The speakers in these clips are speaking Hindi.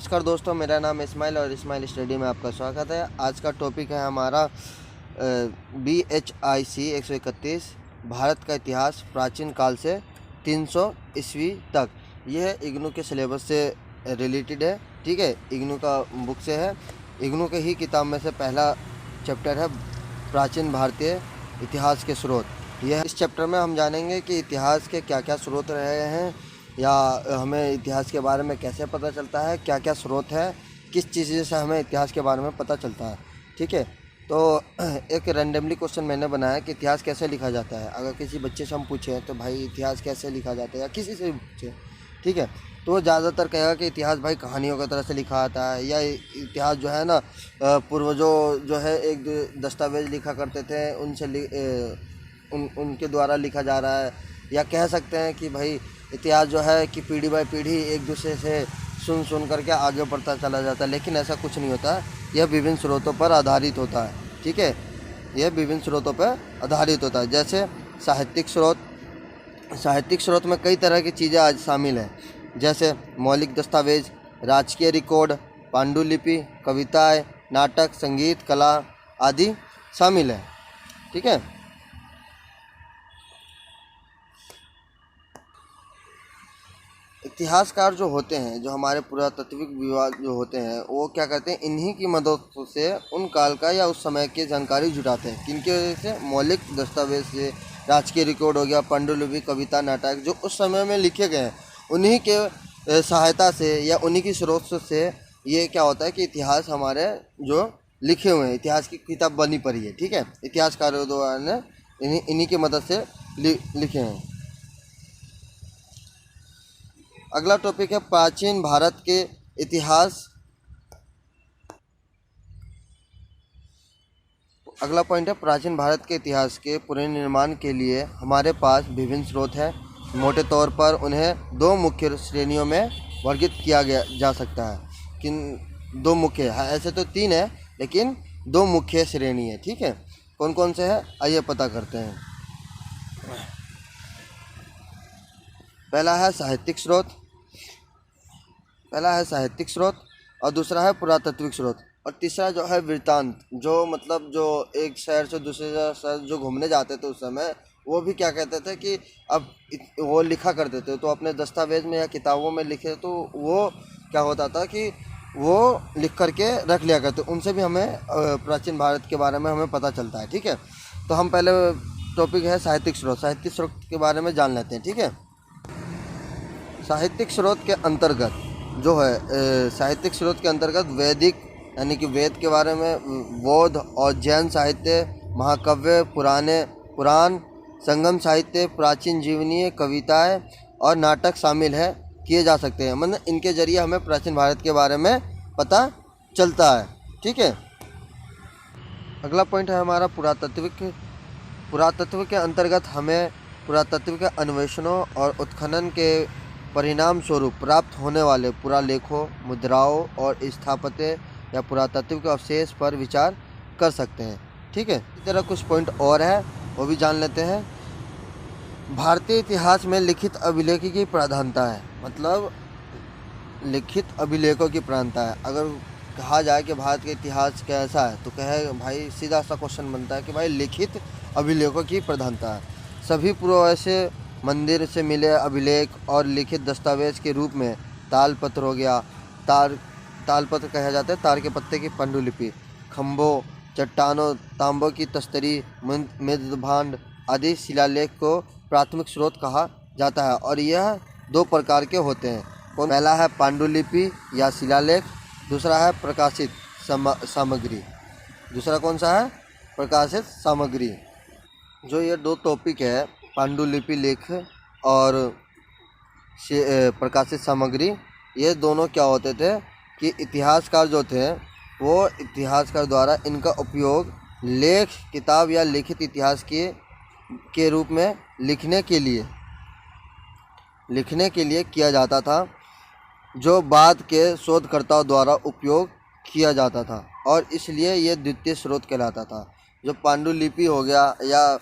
नमस्कार दोस्तों, मेरा नाम इस्माइल और इस्माइल स्टडी में आपका स्वागत है। आज का टॉपिक है हमारा BHIC 131 भारत का इतिहास प्राचीन काल से 300 ईस्वी तक। यह इग्नू के सिलेबस से रिलेटेड है। ठीक है, इग्नू का बुक से है। इग्नू के ही किताब में से पहला चैप्टर है प्राचीन भारतीय इतिहास के स्रोत। यह इस चैप्टर में हम जानेंगे कि इतिहास के क्या क्या स्रोत रहे हैं, या हमें इतिहास के बारे में कैसे पता चलता है, क्या क्या स्रोत है, किस चीज़ से हमें इतिहास के बारे में पता चलता है। ठीक है, तो एक रैंडमली क्वेश्चन मैंने बनाया कि इतिहास कैसे लिखा जाता है। अगर किसी बच्चे से हम पूछें तो भाई इतिहास कैसे लिखा जाता है, या किसी से भी पूछें, ठीक है, तो वो ज़्यादातर कहेगा कि इतिहास भाई कहानियों की तरह से लिखा आता है, या इतिहास जो है ना पूर्वजों जो है एक दस्तावेज लिखा करते थे, उनके द्वारा लिखा जा रहा है। या कह सकते हैं कि भाई इतिहास जो है कि पीढ़ी बाय पीढ़ी एक दूसरे से सुन करके आगे बढ़ता चला जाता है, लेकिन ऐसा कुछ नहीं होता है। यह विभिन्न स्रोतों पर आधारित होता है। ठीक है, यह विभिन्न स्रोतों पर आधारित होता है। जैसे साहित्यिक स्रोत में कई तरह की चीज़ें आज शामिल हैं, जैसे मौलिक दस्तावेज, राजकीय रिकॉर्ड, पांडुलिपि, कविताएँ, नाटक, संगीत, कला आदि शामिल है। ठीक है, इतिहासकार जो होते हैं, जो हमारे पुरातात्विक विभाग जो होते हैं, वो क्या करते हैं, इन्हीं की मदद से उन काल का या उस समय की जानकारी जुटाते हैं। किनकी वजह से? मौलिक दस्तावेज से, राजकीय रिकॉर्ड हो गया, पांडुलिपि, कविता, नाटक जो उस समय में लिखे गए हैं, उन्हीं के सहायता से या उन्हीं की स्रोत से ये क्या होता है कि इतिहास हमारे जो लिखे हुए हैं, इतिहास की किताब बनी पड़ी है। ठीक है, इतिहासकारों द्वारा ने इन्हीं की मदद से लिखे हैं। अगला टॉपिक है प्राचीन भारत के इतिहास। अगला पॉइंट है प्राचीन भारत के इतिहास के पुनर्निर्माण के लिए हमारे पास विभिन्न स्रोत हैं। मोटे तौर पर उन्हें दो मुख्य श्रेणियों में वर्गीकृत किया जा सकता है। किन दो मुख्य है, ऐसे तो तीन है, लेकिन दो मुख्य श्रेणी है। ठीक है, कौन कौन से हैं आइए पता करते हैं। पहला है साहित्यिक स्रोत, और दूसरा है पुरातात्विक स्रोत, और तीसरा जो है वृत्तांत, जो मतलब जो एक शहर से दूसरे शहर जो घूमने जाते थे उस समय, वो भी क्या कहते थे कि अब वो लिखा करते थे, तो अपने दस्तावेज में या किताबों में लिखे, तो वो क्या होता था कि वो लिख करके रख लिया करते। उनसे भी हमें प्राचीन भारत के बारे में हमें पता चलता है। ठीक है, तो हम पहले टॉपिक है साहित्यिक स्रोत के बारे में जान लेते हैं। ठीक है, साहित्यिक स्रोत के अंतर्गत जो है साहित्यिक स्रोत के अंतर्गत वैदिक यानी कि वेद के बारे में, बौद्ध और जैन साहित्य, महाकाव्य, पुराण, संगम साहित्य, प्राचीन जीवनीय, कविताएं और नाटक शामिल है किए जा सकते हैं। मतलब इनके जरिए हमें प्राचीन भारत के बारे में पता चलता है। ठीक है, अगला पॉइंट है हमारा पुरातत्व के अंतर्गत हमें पुरातत्व के अन्वेषणों और उत्खनन के परिणाम स्वरूप प्राप्त होने वाले पुरालेखों, मुद्राओं और स्थापत्य या पुरातात्विक अवशेष पर विचार कर सकते हैं। ठीक है, इसी तरह कुछ पॉइंट और है, वो भी जान लेते हैं। भारतीय इतिहास में लिखित अभिलेख की प्रधानता है, मतलब लिखित अभिलेखों की प्रधानता है। अगर कहा जाए कि भारत का इतिहास कैसा है, तो कहे भाई सीधा सा क्वेश्चन बनता है कि भाई लिखित अभिलेखों की प्रधानता है। सभी पूर्ववैसे मंदिर से मिले अभिलेख और लिखित दस्तावेज के रूप में तालपत्र हो गया, तालपत्र कहा जाता है, तार के पत्ते की पांडुलिपि, खम्भों, चट्टानों, तांबों की तस्तरी, मृदभांड आदि शिलालेख को प्राथमिक स्रोत कहा जाता है। और यह दो प्रकार के होते हैं। पहला है पांडुलिपि या शिलालेख, दूसरा है प्रकाशित सामग्री। दूसरा कौन सा है? प्रकाशित सामग्री। जो ये दो टॉपिक है, पांडुलिपि लेख और प्रकाशित सामग्री, ये दोनों क्या होते थे कि इतिहासकार जो थे वो इतिहासकार द्वारा इनका उपयोग लेख, किताब या लिखित इतिहास के रूप में लिखने के लिए किया जाता था, जो बाद के शोधकर्ताओं द्वारा उपयोग किया जाता था, और इसलिए ये द्वितीय स्रोत कहलाता था। जो पांडुलिपि हो गया या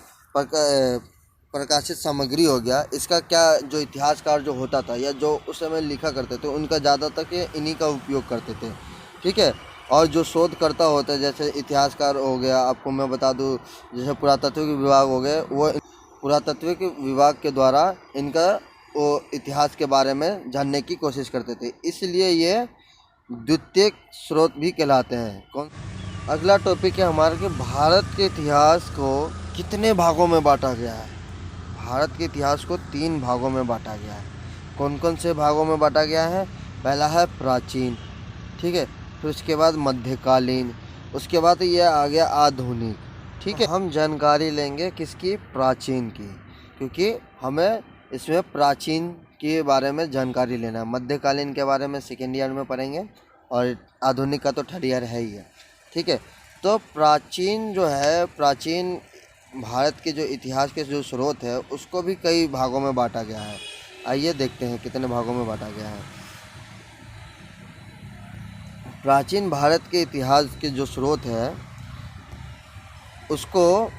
प्रकाशित सामग्री हो गया, इसका क्या जो इतिहासकार जो होता था या जो उस समय लिखा करते थे उनका ज़्यादातर के इन्हीं का उपयोग करते थे। ठीक है। और जो शोधकर्ता होते हैं जैसे इतिहासकार हो गया, आपको मैं बता दूं जैसे पुरातात्विक विभाग हो गए, वो पुरातात्विक विभाग के द्वारा इनका वो इतिहास के बारे में जानने की कोशिश करते थे, इसलिए ये द्वितीयक स्रोत भी कहलाते हैं। कौन अगला टॉपिक है हमारा कि भारत के इतिहास को कितने भागों में बांटा गया है। भारत के इतिहास को 3 भागों में बांटा गया है। कौन कौन से भागों में बांटा गया है? पहला है प्राचीन, ठीक है, फिर उसके बाद मध्यकालीन, उसके बाद ये आ गया आधुनिक। ठीक है, हम जानकारी लेंगे किसकी? प्राचीन की, क्योंकि हमें इसमें प्राचीन के बारे में जानकारी लेना है। मध्यकालीन के बारे में सेकेंड ईयर में पढ़ेंगे और आधुनिक का तो थर्ड ईयर है ही है। ठीक है, तो प्राचीन जो है, प्राचीन भारत के जो इतिहास के जो स्रोत है उसको भी कई भागों में बांटा गया है। आइए देखते हैं कितने भागों में बांटा गया है। प्राचीन भारत के इतिहास के जो स्रोत है उसको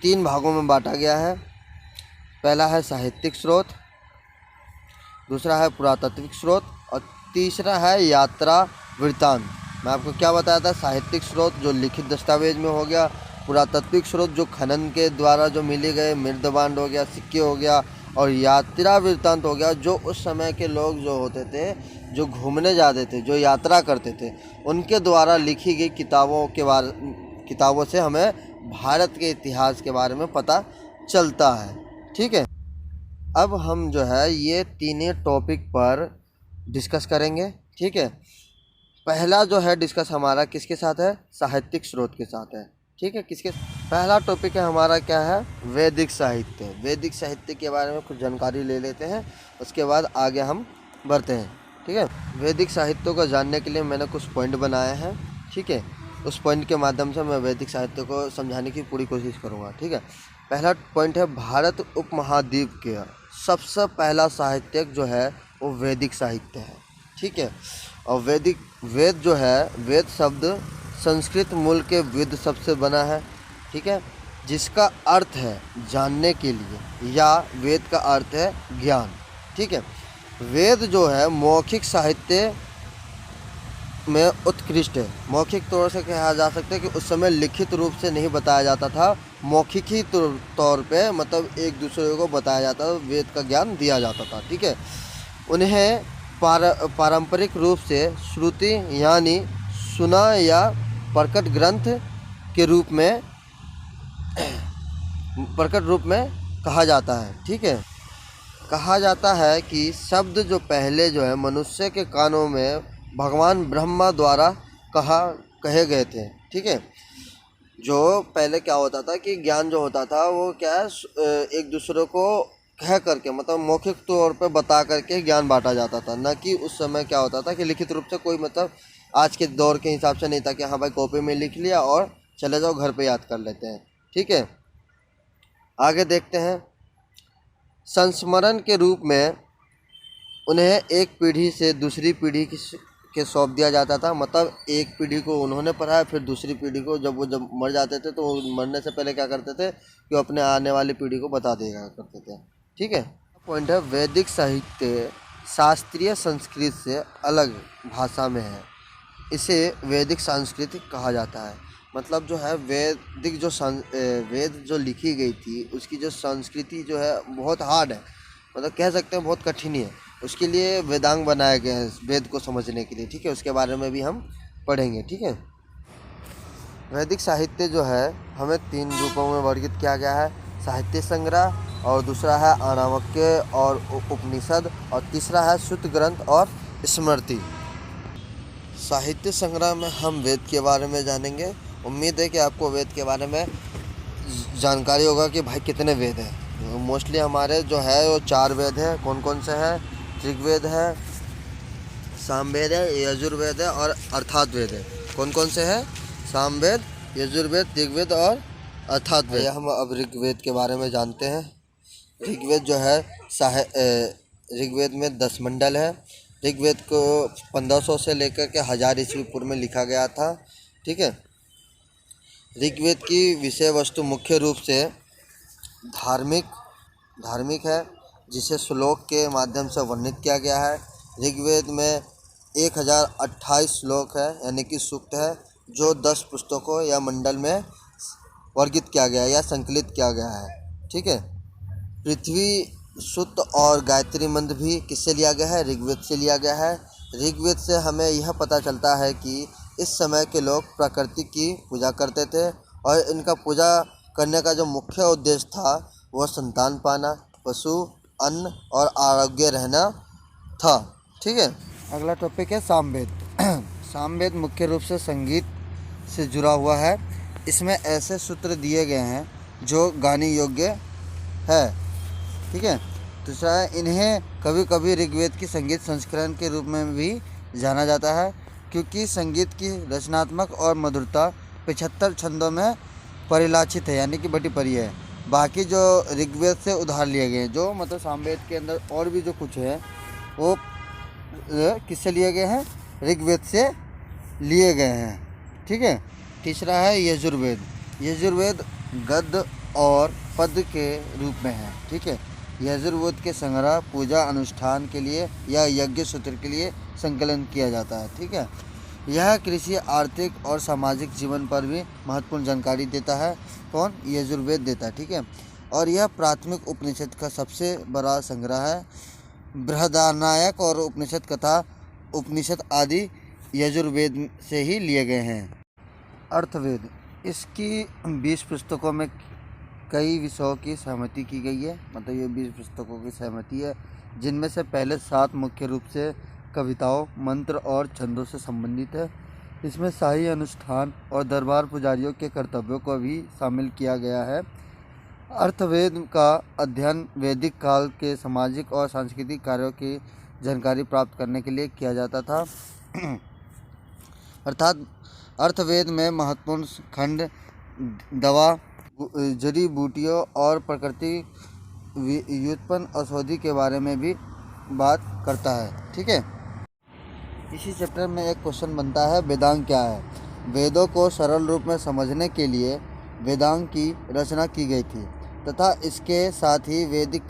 3 भागों में बांटा गया है। पहला है साहित्यिक स्रोत, दूसरा है पुरातात्विक स्रोत और तीसरा है यात्रा वृत्तांत। मैं आपको क्या बताया था? साहित्यिक स्रोत जो लिखित दस्तावेज में हो गया, पुरातात्विक स्रोत जो खनन के द्वारा जो मिले गए मृदबांड हो गया, सिक्के हो गया, और यात्रा वृत्तांत हो गया जो उस समय के लोग जो होते थे, जो घूमने जाते थे, जो यात्रा करते थे, उनके द्वारा लिखी गई किताबों से हमें भारत के इतिहास के बारे में पता चलता है। ठीक है, अब हम जो है ये तीनों टॉपिक पर डिस्कस करेंगे। ठीक है, पहला जो है डिस्कस हमारा किसके साथ है? साहित्यिक स्रोत के साथ है। ठीक है, किसके? पहला टॉपिक है हमारा क्या है? वैदिक साहित्य। वैदिक साहित्य के बारे में कुछ जानकारी ले लेते हैं, उसके बाद आगे हम बढ़ते हैं। ठीक है, वैदिक साहित्य को जानने के लिए मैंने कुछ पॉइंट बनाए हैं। ठीक है, उस पॉइंट के माध्यम से मैं वैदिक साहित्य को समझाने की पूरी कोशिश करूँगा। ठीक है, पहला पॉइंट है भारत उपमहाद्वीप के सबसे पहला साहित्यक जो है वो वैदिक साहित्य है। ठीक है, और वेद जो है, वेद शब्द संस्कृत मूल के वेद शब्द से बना है। ठीक है, जिसका अर्थ है जानने के लिए, या वेद का अर्थ है ज्ञान। ठीक है, वेद जो है मौखिक साहित्य में उत्कृष्ट है। मौखिक तौर से कहा जा सकता है कि उस समय लिखित रूप से नहीं बताया जाता था, मौखिक ही तौर पे मतलब एक दूसरे को बताया जाता था, वेद का ज्ञान दिया जाता था। ठीक है, उन्हें पारंपरिक रूप से श्रुति यानी सुना या प्रकट ग्रंथ के रूप में कहा जाता है। ठीक है, कहा जाता है कि शब्द जो पहले जो है मनुष्य के कानों में भगवान ब्रह्मा द्वारा कहे गए थे। ठीक है, जो पहले क्या होता था कि ज्ञान जो होता था वो क्या है, एक दूसरे को कह करके मतलब मौखिक तौर पे बता करके ज्ञान बांटा जाता था, न कि उस समय क्या होता था कि लिखित रूप से कोई मतलब आज के दौर के हिसाब से नहीं था कि हाँ भाई कॉपी में लिख लिया और चले जाओ घर पे याद कर लेते हैं। ठीक है, आगे देखते हैं। संस्मरण के रूप में उन्हें एक पीढ़ी से दूसरी पीढ़ी के सौंप दिया जाता था। मतलब एक पीढ़ी को उन्होंने पढ़ाया, फिर दूसरी पीढ़ी को जब मर जाते थे तो वो मरने से पहले क्या करते थे कि अपने आने वाली पीढ़ी को बता दिया करते थे। ठीक है, पॉइंट है वैदिक साहित्य शास्त्रीय संस्कृत से अलग भाषा में है, इसे वैदिक संस्कृति कहा जाता है। मतलब जो है वैदिक जो वेद जो लिखी गई थी उसकी जो संस्कृति जो है बहुत हार्ड है, मतलब कह सकते हैं बहुत कठिन है। उसके लिए वेदांग बनाए गए हैं वेद को समझने के लिए। ठीक है, उसके बारे में भी हम पढ़ेंगे। ठीक है, वैदिक साहित्य जो है हमें 3 रूपों में वर्गीकृत किया गया है। साहित्य संग्रह, और दूसरा है अनावक्य और उपनिषद, और तीसरा है श्रुत ग्रंथ और स्मृति। साहित्य संग्रह में हम वेद के बारे में जानेंगे। उम्मीद है कि आपको वेद के बारे में जानकारी होगा कि भाई कितने वेद हैं। मोस्टली हमारे जो है वो 4 वेद हैं। कौन कौन से हैं? ऋग्वेद है, सामवेद है, यजुर्वेद है और अर्थात वेद है। कौन कौन से हैं? सामवेद, यजुर्वेद, ऋग्वेद और अर्थात वेद। हम अब ऋग्वेद के बारे में जानते हैं। ऋग्वेद जो है ऋग्वेद में 10 मंडल है। ऋग्वेद को 1500 से लेकर के 1000 ईस्वी पूर्व में लिखा गया था। ठीक है, ऋग्वेद की विषय वस्तु मुख्य रूप से धार्मिक धार्मिक है, जिसे श्लोक के माध्यम से वर्णित किया गया है। ऋग्वेद में 1028 श्लोक है, यानी कि सूक्त है, जो 10 पुस्तकों या मंडल में वर्गित किया गया है या संकलित किया गया है। ठीक है। पृथ्वी सूक्त और गायत्री मंत्र भी किससे लिया गया है? ऋग्वेद से लिया गया है। ऋग्वेद से हमें यह पता चलता है कि इस समय के लोग प्रकृति की पूजा करते थे और इनका पूजा करने का जो मुख्य उद्देश्य था वह संतान पाना, पशु, अन्न और आरोग्य रहना था। ठीक है। अगला टॉपिक है सामवेद। सामवेद मुख्य रूप से संगीत से जुड़ा हुआ है। इसमें ऐसे सूत्र दिए गए हैं जो गाने योग्य है। ठीक है। दूसरा है, इन्हें कभी कभी ऋग्वेद की संगीत संस्करण के रूप में भी जाना जाता है, क्योंकि संगीत की रचनात्मक और मधुरता 75 छंदों में परिलक्षित है, यानी कि बटी पड़ी है। बाकी जो ऋग्वेद से उधार लिए गए हैं, जो मतलब सामवेद के अंदर और भी जो कुछ है वो किससे लिए गए हैं? ऋग्वेद से लिए गए हैं। ठीक है। तीसरा है यजुर्वेद। यजुर्वेद गद्य और पद्य के रूप में है। ठीक है। यजुर्वेद के संग्रह पूजा अनुष्ठान के लिए या यज्ञ सूत्र के लिए संकलन किया जाता है। ठीक है। यह कृषि, आर्थिक और सामाजिक जीवन पर भी महत्वपूर्ण जानकारी देता है। कौन? यजुर्वेद देता है। ठीक है। और यह प्राथमिक उपनिषद का सबसे बड़ा संग्रह है। बृहदारण्यक और उपनिषद कथा उपनिषद आदि यजुर्वेद से ही लिए गए हैं। अर्थवेद, इसकी 20 पुस्तकों में कई विषयों की सहमति की गई है, मतलब ये 20 पुस्तकों की सहमति है, जिनमें से पहले 7 मुख्य रूप से कविताओं, मंत्र और छंदों से संबंधित है। इसमें शाही अनुष्ठान और दरबार पुजारियों के कर्तव्यों को भी शामिल किया गया है। अर्थवेद का अध्ययन वैदिक काल के सामाजिक और सांस्कृतिक कार्यों की जानकारी प्राप्त करने के लिए किया जाता था। अर्थात अर्थवेद में महत्वपूर्ण खंड दवा, जड़ी बूटियों और प्रकृति व्युत्पन्न औषधि के बारे में भी बात करता है। ठीक है। इसी चैप्टर में एक क्वेश्चन बनता है, वेदांग क्या है? वेदों को सरल रूप में समझने के लिए वेदांग की रचना की गई थी तथा इसके साथ ही वैदिक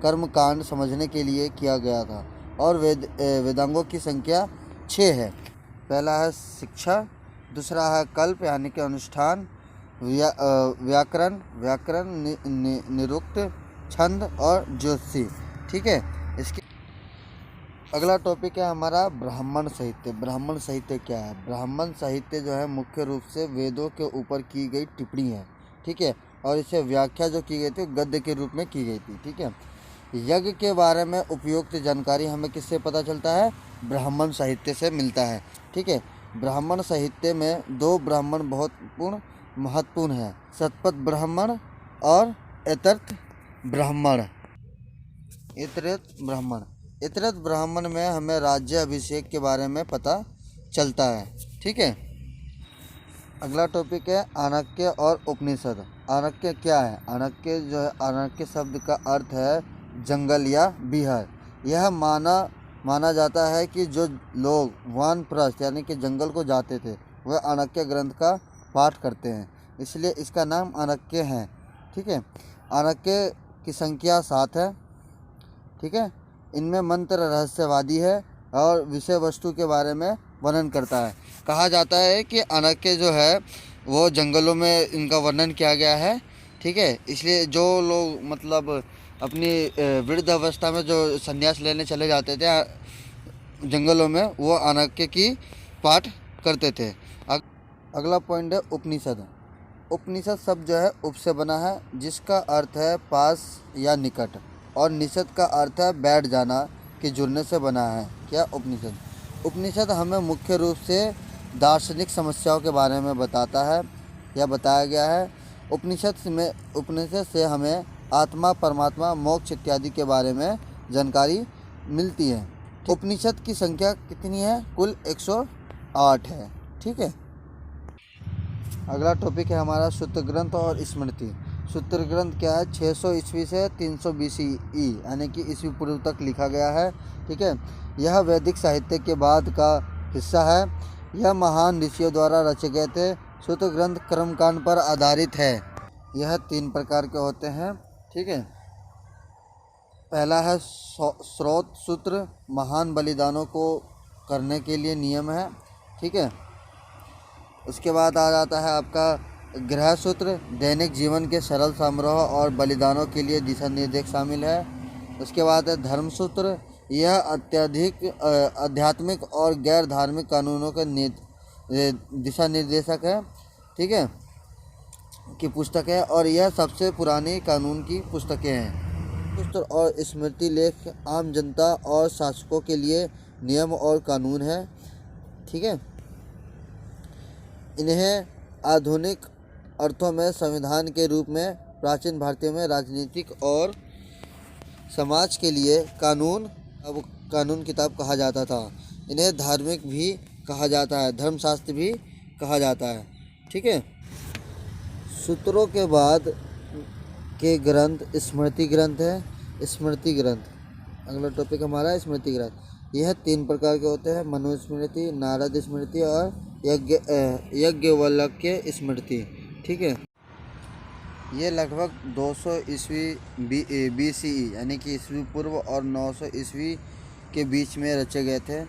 कर्मकांड समझने के लिए किया गया था। और वेदांगों की संख्या 6 है। पहला है शिक्षा, दूसरा है कल्प यानी कि अनुष्ठान, व्याकरण, निरुक्त, छंद और ज्योतिषी। ठीक है। इसके अगला टॉपिक है हमारा ब्राह्मण साहित्य। ब्राह्मण साहित्य क्या है? ब्राह्मण साहित्य जो है मुख्य रूप से वेदों के ऊपर की गई टिप्पणी है। ठीक है। और इसे व्याख्या जो की गई थी गद्य के रूप में की गई थी। ठीक है। यज्ञ के बारे में उपयुक्त जानकारी हमें किससे पता चलता है? ब्राह्मण साहित्य से मिलता है। ठीक है। ब्राह्मण साहित्य में 2 ब्राह्मण बहुत महत्वपूर्ण है, शतपथ ब्राह्मण और इतरत ब्राह्मण। इतरत ब्राह्मण में हमें राज्य अभिषेक के बारे में पता चलता है। ठीक है। अगला टॉपिक है आनक्य और उपनिषद। आनक्य क्या है? आनक्य जो है, आनक्य शब्द का अर्थ है जंगल या बिहार। यह माना जाता है कि जो लोग वानप्रस्थ यानी कि जंगल को जाते थे वह आनक्य ग्रंथ का पाठ करते हैं, इसलिए इसका नाम आनक्य है। ठीक है। आनक्य की संख्या 7 है। ठीक है। इनमें मंत्र रहस्यवादी है और विषय वस्तु के बारे में वर्णन करता है। कहा जाता है कि आनक्य जो है वो जंगलों में इनका वर्णन किया गया है। ठीक है। इसलिए जो लोग मतलब अपनी वृद्ध अवस्था में जो संन्यास लेने चले जाते थे जंगलों में, वो आनक्य की पाठ करते थे। अगला पॉइंट है उपनिषद। उपनिषद शब्द जो है उप से बना है, जिसका अर्थ है पास या निकट, और निषद का अर्थ है बैठ जाना के जुड़ने से बना है। क्या? उपनिषद। उपनिषद हमें मुख्य रूप से दार्शनिक समस्याओं के बारे में बताता है या बताया गया है। उपनिषद से हमें आत्मा, परमात्मा, मोक्ष इत्यादि के बारे में जानकारी मिलती है। उपनिषद की संख्या कितनी है? कुल 108 है। ठीक है। अगला टॉपिक है हमारा सूत्र ग्रंथ और स्मृति। सूत्र ग्रंथ क्या है? 600 ईस्वी से 300 BCE यानी कि ईस्वी पूर्व तक लिखा गया है। ठीक है। यह वैदिक साहित्य के बाद का हिस्सा है। यह महान ऋषियों द्वारा रचे गए थे। सूत्र ग्रंथ कर्मकांड पर आधारित है। यह 3 प्रकार के होते हैं। ठीक है। पहला है स्रोत सूत्र, महान बलिदानों को करने के लिए नियम है। ठीक है। उसके बाद आ जाता है आपका गृह सूत्र, दैनिक जीवन के सरल समारोह और बलिदानों के लिए दिशा निर्देश शामिल है। उसके बाद है धर्म सूत्र, यह अत्यधिक आध्यात्मिक और गैर धार्मिक कानूनों का दिशा निर्देशक है। ठीक है, की पुस्तक है और यह सबसे पुरानी कानून की पुस्तकें हैं। सूत्र और स्मृति लेख आम जनता और शासकों के लिए नियम और कानून है। ठीक है, इन्हें आधुनिक अर्थों में संविधान के रूप में प्राचीन भारतीय में राजनीतिक और समाज के लिए कानून किताब कहा जाता था। इन्हें धार्मिक भी कहा जाता है, धर्मशास्त्र भी कहा जाता है। ठीक है। सूत्रों के बाद के ग्रंथ स्मृति ग्रंथ है। स्मृति ग्रंथ अगला टॉपिक हमारा है स्मृति ग्रंथ। यह 3 प्रकार के होते हैं, मनुस्मृति, नारद स्मृति और याज्ञवल्क्य स्मृति। ठीक है, ये लगभग 200 ईस्वी BCE यानी कि ईस्वी पूर्व और 900 ईस्वी के बीच में रचे गए थे।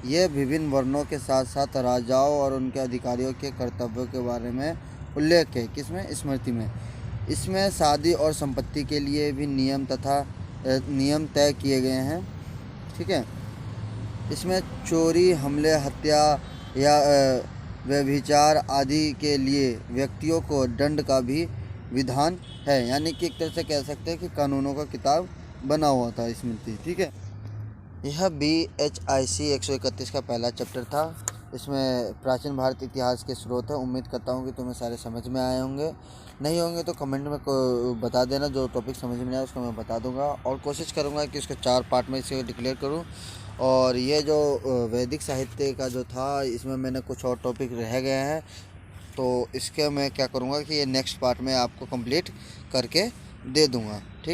ये विभिन्न वर्णों के साथ साथ राजाओं और उनके अधिकारियों के कर्तव्यों के बारे में उल्लेख है। किसमें? स्मृति में। इसमें शादी और संपत्ति के लिए भी नियम तय किए गए हैं। ठीक है। इसमें चोरी, हमले, हत्या या व्यभिचार आदि के लिए व्यक्तियों को दंड का भी विधान है, यानी कि एक तरह से कह सकते हैं कि कानूनों का किताब बना हुआ था स्मृति। ठीक है। यह BHIC 131 का पहला चैप्टर था। इसमें प्राचीन भारत इतिहास के स्रोत है। उम्मीद करता हूँ कि तुम्हें सारे समझ में आए होंगे। नहीं होंगे तो कमेंट में बता देना, जो टॉपिक समझ में आए उसको मैं बता दूंगा और कोशिश करूंगा कि उसके 4 पार्ट में इसे डिक्लेयर करूं। और ये जो वैदिक साहित्य का जो था, इसमें मैंने कुछ और टॉपिक रह गए हैं, तो इसके मैं क्या करूंगा कि ये नेक्स्ट पार्ट में आपको कंप्लीट करके दे दूंगा। ठीक।